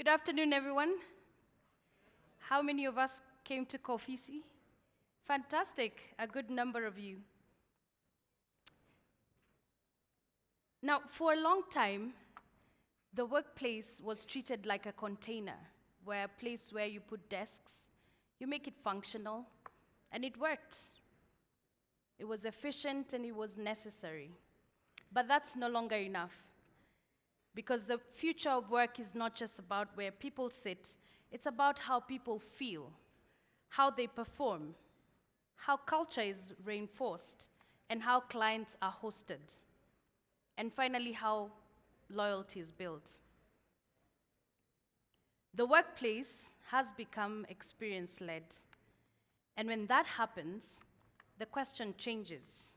Good afternoon, everyone. How many of us came to KOFISI? Fantastic, a good number of you. Now, for a long time, the workplace was treated like a container, a place where you put desks, you make it functional, and it worked. It was efficient and it was necessary. But that's no longer enough, because the future of work is not just about where people sit, it's about how people feel, how they perform, how culture is reinforced, and how clients are hosted, and finally, how loyalty is built. The workplace has become experience-led, and when that happens, the question changes.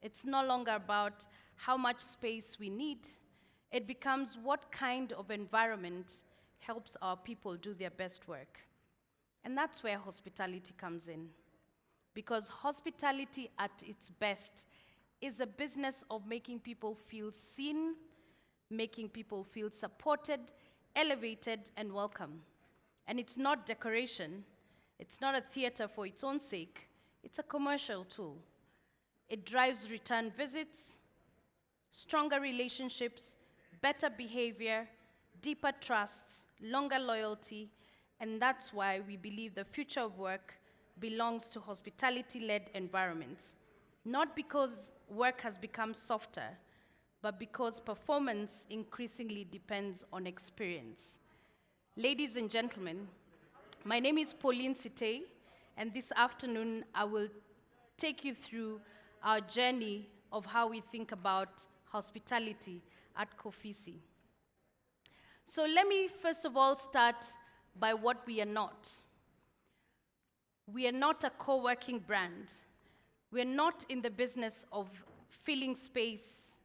It's no longer about how much space we need. It becomes what kind of environment helps our people do their best work. And that's where hospitality comes in. Because hospitality at its best is a business of making people feel seen, making people feel supported, elevated, and welcome. And it's not decoration. It's not a theater for its own sake. It's a commercial tool. It drives return visits, stronger relationships, better behavior, deeper trust, longer loyalty, and that's why we believe the future of work belongs to hospitality-led environments. Not because work has become softer, but because performance increasingly depends on experience. Ladies and gentlemen, my name is Pauline Siteyi, and this afternoon I will take you through our journey of how we think about hospitality at KOFISI. So let me first of all start by what we are not. We are not a co-working brand. We are not in the business of filling space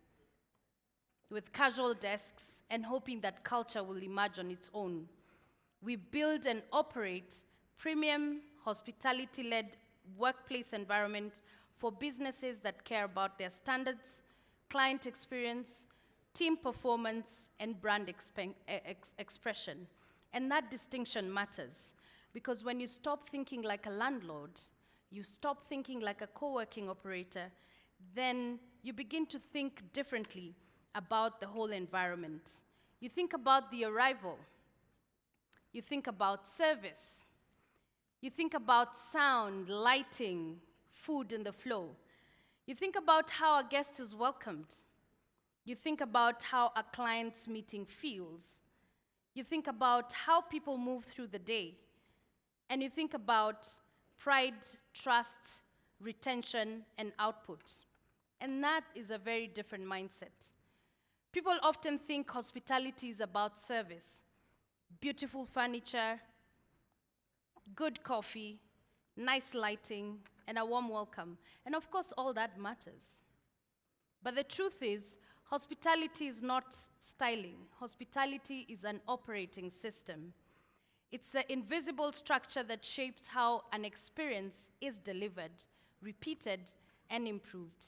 with casual desks and hoping that culture will emerge on its own. We build and operate premium hospitality-led workplace environment for businesses that care about their standards, client experience, team performance, and brand expression. And that distinction matters, because when you stop thinking like a landlord, you stop thinking like a co-working operator, then you begin to think differently about the whole environment. You think about the arrival. You think about service. You think about sound, lighting, food, and the flow. You think about how a guest is welcomed. You think about how a client's meeting feels. You think about how people move through the day. And you think about pride, trust, retention, and output. And that is a very different mindset. People often think hospitality is about service, beautiful furniture, good coffee, nice lighting, and a warm welcome. And of course, all that matters. But the truth is, hospitality is not styling. Hospitality is an operating system. It's the invisible structure that shapes how an experience is delivered, repeated, and improved.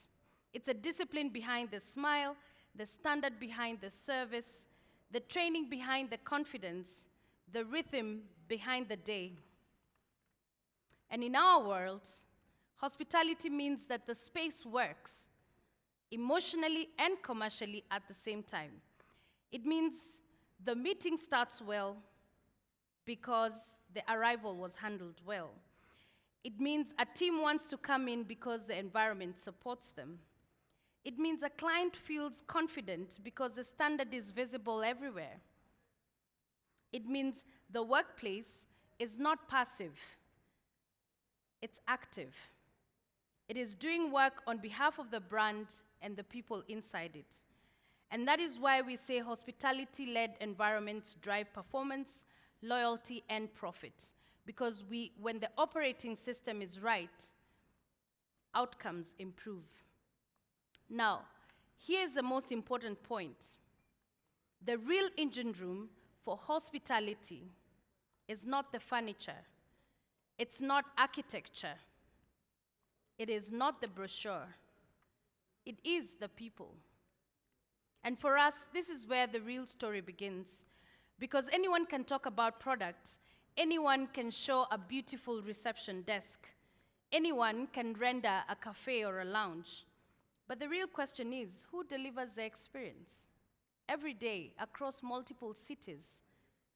It's a discipline behind the smile, the standard behind the service, the training behind the confidence, the rhythm behind the day. And in our world, hospitality means that the space works emotionally and commercially at the same time. It means the meeting starts well because the arrival was handled well. It means a team wants to come in because the environment supports them. It means a client feels confident because the standard is visible everywhere. It means the workplace is not passive, it's active. It is doing work on behalf of the brand and the people inside it. And that is why we say hospitality-led environments drive performance, loyalty, and profit. Because when the operating system is right, outcomes improve. Now, here's the most important point. The real engine room for hospitality is not the furniture. It's not architecture. It is not the brochure. It is the people. And for us, this is where the real story begins. Because anyone can talk about products, anyone can show a beautiful reception desk, anyone can render a cafe or a lounge. But the real question is, who delivers the experience? Every day, across multiple cities,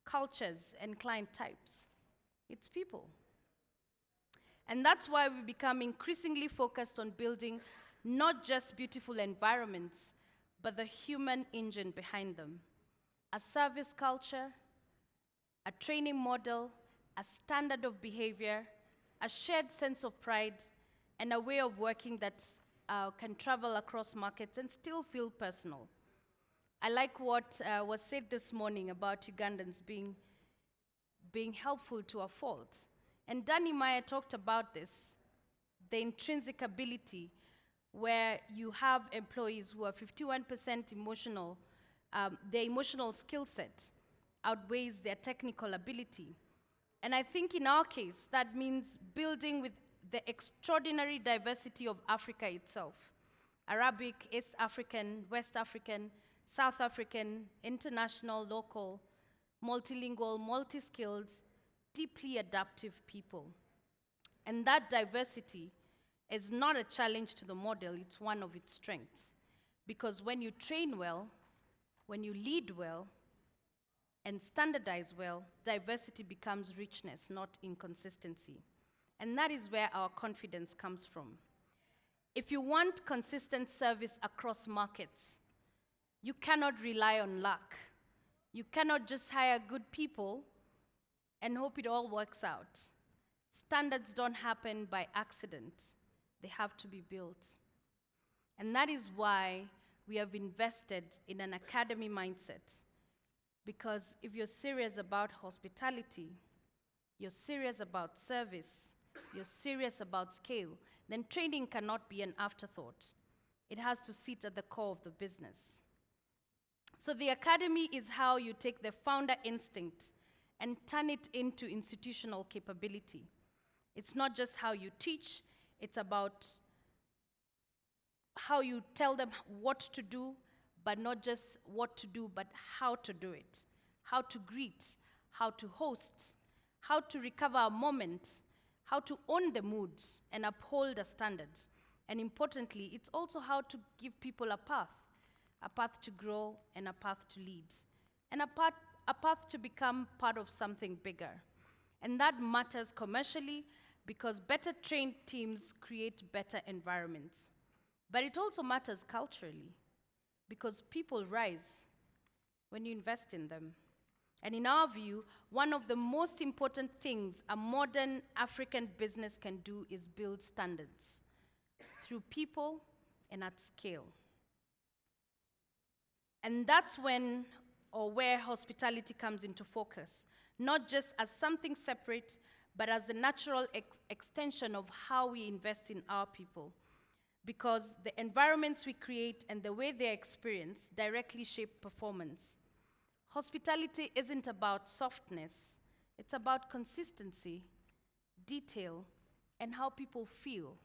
cultures, and client types. It's people. And that's why we become increasingly focused on building not just beautiful environments, but the human engine behind them. A service culture, a training model, a standard of behavior, a shared sense of pride, and a way of working that can travel across markets and still feel personal. I like what was said this morning about Ugandans being helpful to a fault. And Danny Meyer talked about this, the intrinsic ability where you have employees who are 51% emotional, their emotional skill set outweighs their technical ability. And I think in our case, that means building with the extraordinary diversity of Africa itself. Arabic, East African, West African, South African, international, local, multilingual, multi-skilled, deeply adaptive people. And that diversity is not a challenge to the model, it's one of its strengths. Because when you train well, when you lead well, and standardize well, diversity becomes richness, not inconsistency. And that is where our confidence comes from. If you want consistent service across markets, you cannot rely on luck. You cannot just hire good people and hope it all works out. Standards don't happen by accident. They have to be built. And that is why we have invested in an academy mindset. Because if you're serious about hospitality, you're serious about service, you're serious about scale, then training cannot be an afterthought. It has to sit at the core of the business. So the academy is how you take the founder instinct and turn it into institutional capability. It's not just how you teach, it's about how you tell them what to do, but not just what to do, but how to do it. How to greet, how to host, how to recover a moment, how to own the mood and uphold a standard. And importantly, it's also how to give people a path to grow and a path to lead, and a path to become part of something bigger. And that matters commercially because better trained teams create better environments. But it also matters culturally because people rise when you invest in them. And in our view, one of the most important things a modern African business can do is build standards through people and at scale. And that's when or where hospitality comes into focus, not just as something separate, but as the natural extension of how we invest in our people. Because the environments we create and the way they're experienced directly shape performance. Hospitality isn't about softness, it's about consistency, detail, and how people feel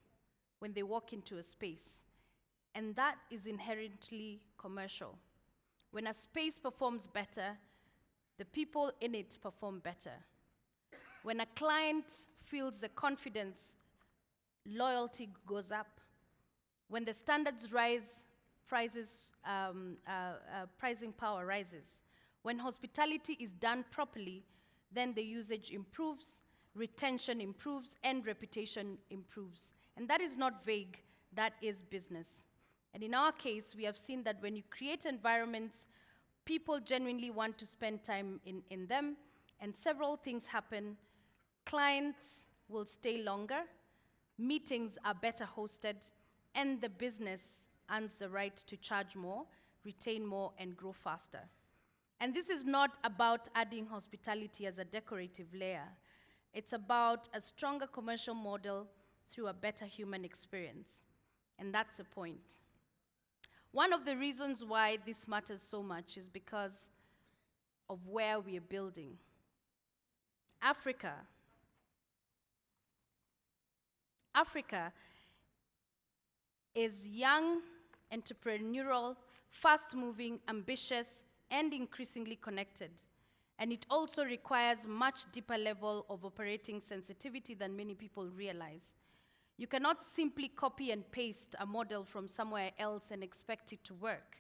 when they walk into a space. And that is inherently commercial. When a space performs better, the people in it perform better. When a client feels the confidence, loyalty goes up. When the standards rise, pricing power rises. When hospitality is done properly, then the usage improves, retention improves, and reputation improves. And that is not vague, that is business. And in our case, we have seen that when you create environments, people genuinely want to spend time in them, and several things happen. Clients will stay longer, meetings are better hosted, and the business earns the right to charge more, retain more, and grow faster. And this is not about adding hospitality as a decorative layer. It's about a stronger commercial model through a better human experience. And that's the point. One of the reasons why this matters so much is because of where we are building. Africa is young, entrepreneurial, fast-moving, ambitious, and increasingly connected. And it also requires much deeper level of operating sensitivity than many people realize. You cannot simply copy and paste a model from somewhere else and expect it to work.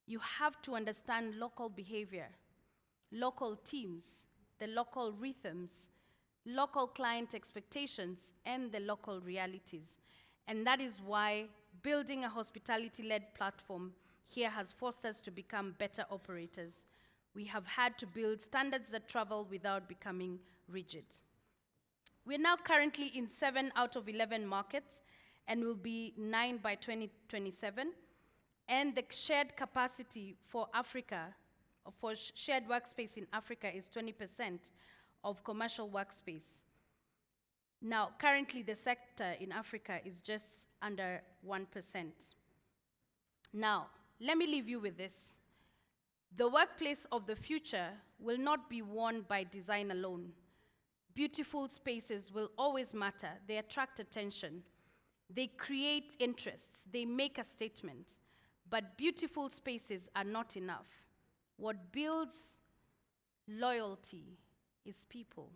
You have to understand local behavior, local teams, the local rhythms, local client expectations, and the local realities. And that is why building a hospitality-led platform here has forced us to become better operators. We have had to build standards that travel without becoming rigid. We're now currently in 7 out of 11 markets and will be 9 by 2027. And the shared capacity for Africa, for shared workspace in Africa is 20% of commercial workspace. Now, currently the sector in Africa is just under 1%. Now, let me leave you with this. The workplace of the future will not be won by design alone. Beautiful spaces will always matter. They attract attention. They create interests. They make a statement. But beautiful spaces are not enough. What builds loyalty is people.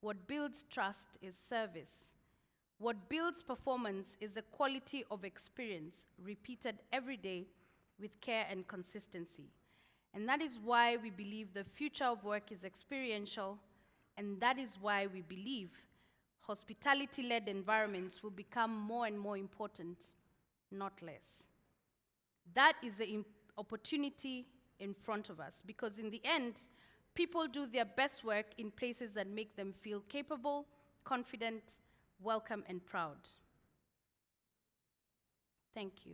What builds trust is service. What builds performance is the quality of experience repeated every day with care and consistency. And that is why we believe the future of work is experiential, and that is why we believe hospitality-led environments will become more and more important, not less. That is the opportunity in front of us, because in the end, people do their best work in places that make them feel capable, confident, welcome, and proud. Thank you.